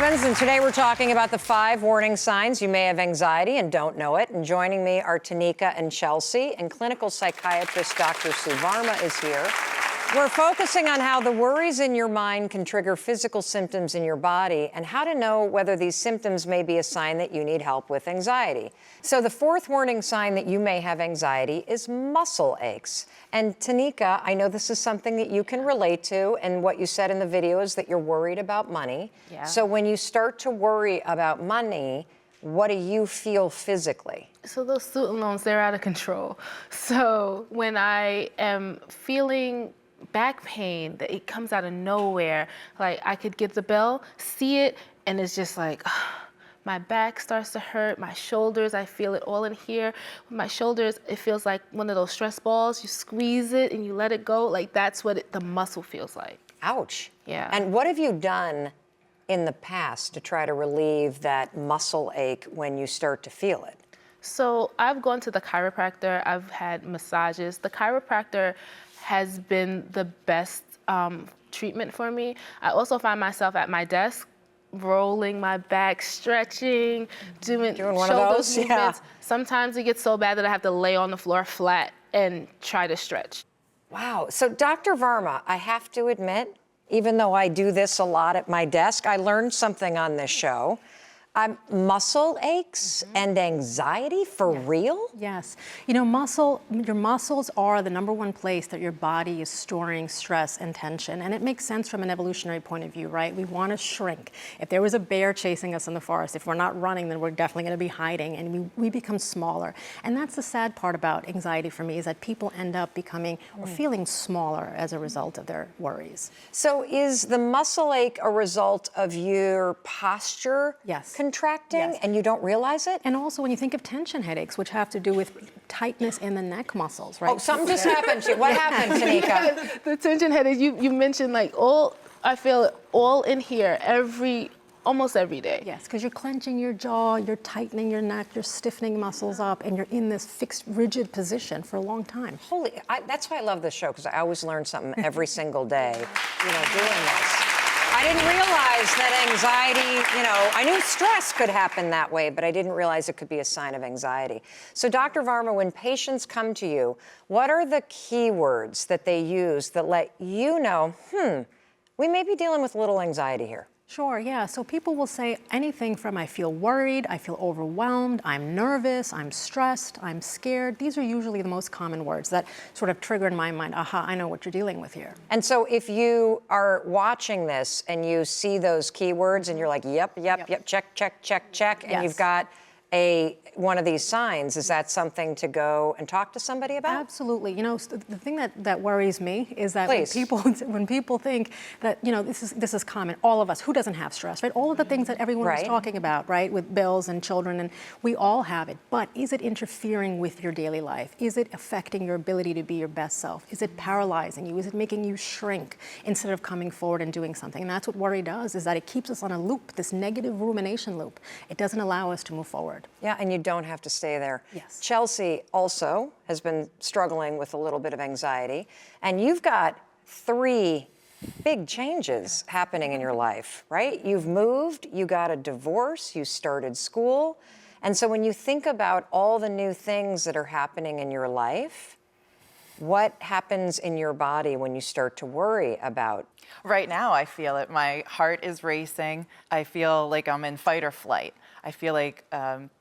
Robbins, and today we're talking about the 5 warning signs you may have anxiety and don't know it. And joining me are Tanika and Chelsea, and clinical psychiatrist Dr. Sue Varma is here. We're focusing on how the worries in your mind can trigger physical symptoms in your body and how to know whether these symptoms may be a sign that you need help with anxiety. So the 4th warning sign that you may have anxiety is muscle aches. And Tanika, I know this is something that you can relate to, and what you said in the video is that you're worried about money. Yeah. So when you start to worry about money, what do you feel physically? So those student loans, they're out of control. So when I am feeling back pain, that it comes out of nowhere, like I could get the bill, see it, and it's just like, my back starts to hurt, my shoulders, I feel it all in here. My shoulders, it feels like one of those stress balls. You squeeze it and you let it go. Like that's what the muscle feels like. Ouch. Yeah. And what have you done in the past to try to relieve that muscle ache when you start to feel it? So I've gone to the chiropractor, I've had massages. The chiropractor has been the best treatment for me. I also find myself at my desk, rolling my back, stretching, doing one of those? movements. Yeah. Sometimes it gets so bad that I have to lay on the floor flat and try to stretch. Wow. So Dr. Varma, I have to admit, even though I do this a lot at my desk, I learned something on this show. Muscle aches and anxiety for real? Yes. You know, your muscles are the #1 place that your body is storing stress and tension. And it makes sense from an evolutionary point of view, right? We want to shrink. If there was a bear chasing us in the forest, if we're not running, then we're definitely going to be hiding, and we become smaller. And that's the sad part about anxiety for me, is that people end up becoming or feeling smaller as a result of their worries. So is the muscle ache a result of your posture Yes. contracting, Yes. and you don't realize it? And also when you think of tension headaches, which have to do with tightness in the neck muscles, right? Oh, something just happened to you. What happened, Tanika? The tension headache, you mentioned like I feel it all in here almost every day. Yes, because you're clenching your jaw, you're tightening your neck, you're stiffening muscles up, and you're in this fixed, rigid position for a long time. That's why I love this show, because I always learn something every single day, doing this. I didn't realize that anxiety, I knew stress could happen that way, but I didn't realize it could be a sign of anxiety. So Dr. Varma, when patients come to you, what are the keywords that they use that let you know, we may be dealing with a little anxiety here? Sure, yeah. So people will say anything from I feel worried, I feel overwhelmed, I'm nervous, I'm stressed, I'm scared. These are usually the most common words that sort of trigger in my mind, aha, I know what you're dealing with here. And so if you are watching this and you see those keywords and you're like, yep, check, and Yes. you've got one of these signs, is that something to go and talk to somebody about? Absolutely. You know, the thing that worries me is that Please. when people think that, this is common, all of us, who doesn't have stress, right? All of the things that everyone was Right. talking about, right, with bills and children, and we all have it. But is it interfering with your daily life? Is it affecting your ability to be your best self? Is it paralyzing you? Is it making you shrink instead of coming forward and doing something? And that's what worry does, is that it keeps us on a loop, this negative rumination loop. It doesn't allow us to move forward. Yeah, and you don't have to stay there. Yes. Chelsea also has been struggling with a little bit of anxiety, and you've got 3 big changes happening in your life, right? You've moved, you got a divorce, you started school, and so when you think about all the new things that are happening in your life, what happens in your body when you start to worry about? Right now, I feel it. My heart is racing. I feel like I'm in fight or flight. I feel like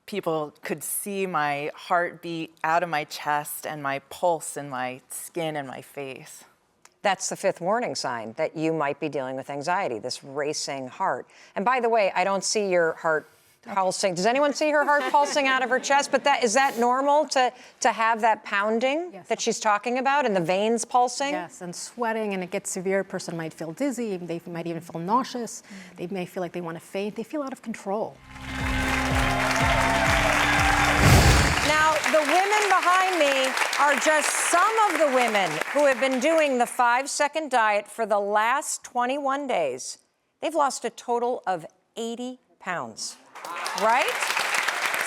people could see my heartbeat out of my chest and my pulse and my skin and my face. That's the 5th warning sign that you might be dealing with anxiety, this racing heart. And by the way, I don't see your heart pulsing. Does anyone see her heart pulsing out of her chest? But is that normal to have that pounding that she's talking about and the veins pulsing? Yes, and sweating, and it gets severe. A person might feel dizzy, they might even feel nauseous, they may feel like they want to faint, they feel out of control. Now, the women behind me are just some of the women who have been doing the 5-second diet for the last 21 days. They've lost a total of 80 pounds, right?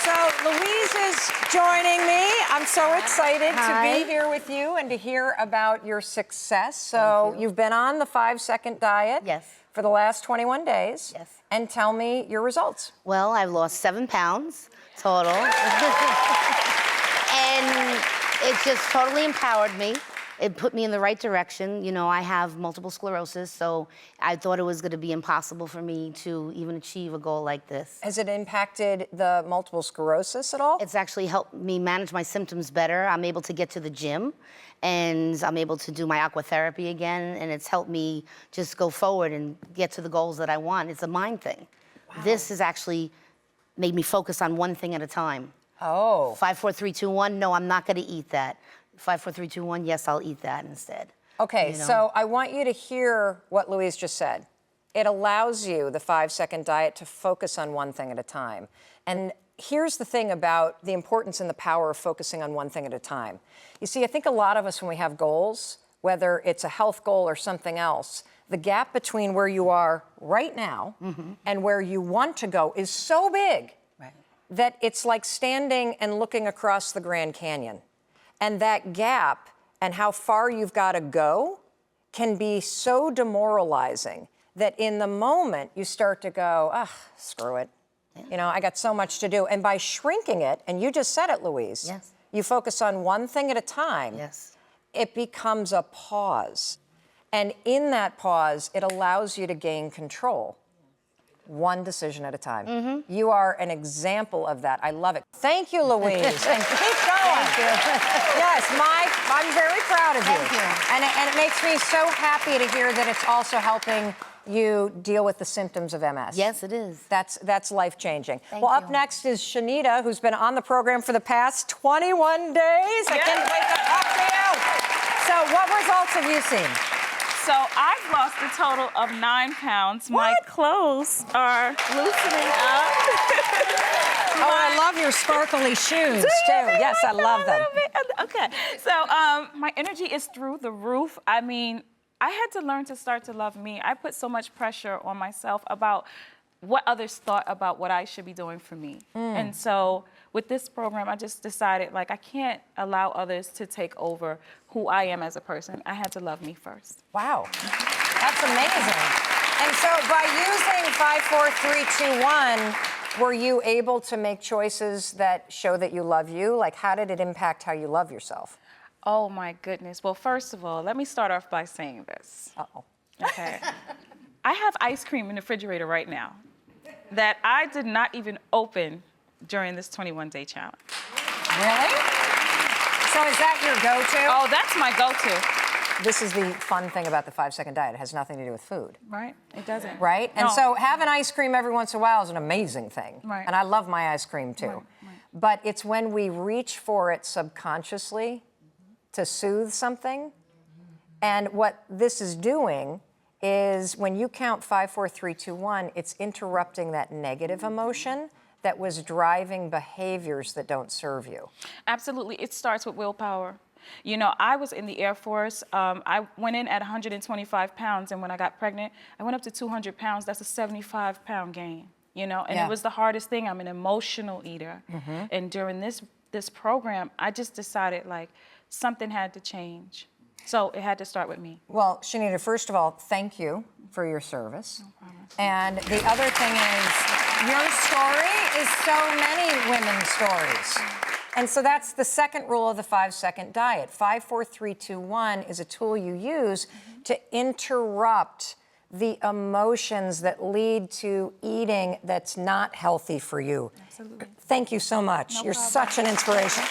So Louise is joining me. I'm so excited to be here with you and to hear about your success. So you've been on the 5-second diet. Yes. for the last 21 days. Yes. And tell me your results. Well, I've lost 7 pounds total. And it just totally empowered me. It put me in the right direction. You know, I have multiple sclerosis, so I thought it was going to be impossible for me to even achieve a goal like this. Has it impacted the multiple sclerosis at all? It's actually helped me manage my symptoms better. I'm able to get to the gym, and I'm able to do my aquatherapy again, and it's helped me just go forward and get to the goals that I want. It's a mind thing. Wow. This has actually made me focus on one thing at a time. Oh. 5, 4, 3, 2, 1, no, I'm not gonna eat that. 5, 4, 3, 2, 1, yes, I'll eat that instead. Okay, You know? so I want you to hear what Louise just said. It allows you, the 5-second diet, to focus on one thing at a time. And here's the thing about the importance and the power of focusing on one thing at a time. You see, I think a lot of us, when we have goals, whether it's a health goal or something else, the gap between where you are right now and where you want to go is so big that it's like standing and looking across the Grand Canyon. And that gap and how far you've got to go can be so demoralizing that in the moment you start to go, screw it. You know, I got so much to do. And by shrinking it, and you just said it, Louise, Yes. you focus on one thing at a time, Yes. it becomes a pause. And in that pause, it allows you to gain control. One decision at a time. You are an example of that. I love it. Thank you, Louise. And keep going. Thank you. Yes, I'm very proud of you. Thank you. And it makes me so happy to hear that it's also helping you deal with the symptoms of MS. Yes, it is. That's life-changing. Thank Well, you. up next is Shanita, who's been on the program for the past 21 days. I can't wait to talk to you. So what results have you seen? So I've lost a total of 9 pounds. My clothes are loosening up. Oh, I love your sparkly shoes, too. Yes, I love them. Okay, so my energy is through the roof. I mean, I had to learn to start to love me. I put so much pressure on myself about what others thought about what I should be doing for me. And so with this program, I just decided, like, I can't allow others to take over who I am as a person. I had to love me first. Wow, that's amazing. And so by using 5, 4, 3, 2, 1, were you able to make choices that show that you love you? Like, how did it impact how you love yourself? Oh my goodness. Well, first of all, let me start off by saying this. Uh-oh. Okay. I have ice cream in the refrigerator right now that I did not even open during this 21-day challenge. Really? So is that your go-to? Oh, that's my go-to. This is the fun thing about the 5-second diet. It has nothing to do with food. Right? It doesn't. Right? And No. so having ice cream every once in a while is an amazing thing. Right. And I love my ice cream too. Right. But it's when we reach for it subconsciously to soothe something. And what this is doing is when you count 5, 4, 3, 2, 1, it's interrupting that negative emotion that was driving behaviors that don't serve you. Absolutely. It starts with willpower. You know, I was in the Air Force. I went in at 125 pounds, and when I got pregnant, I went up to 200 pounds. That's a 75-pound gain, you know? And Yeah. it was the hardest thing. I'm an emotional eater. And during this program, I just decided, like, something had to change. So it had to start with me. Well, Shanita, first of all, thank you for your service. And the other thing is, your story is so many women's stories. And so that's the second rule of the 5-second diet. 5, 4, 3, 2, 1 is a tool you use to interrupt the emotions that lead to eating that's not healthy for you. Absolutely. Thank you so much. No You're problem. such an inspiration.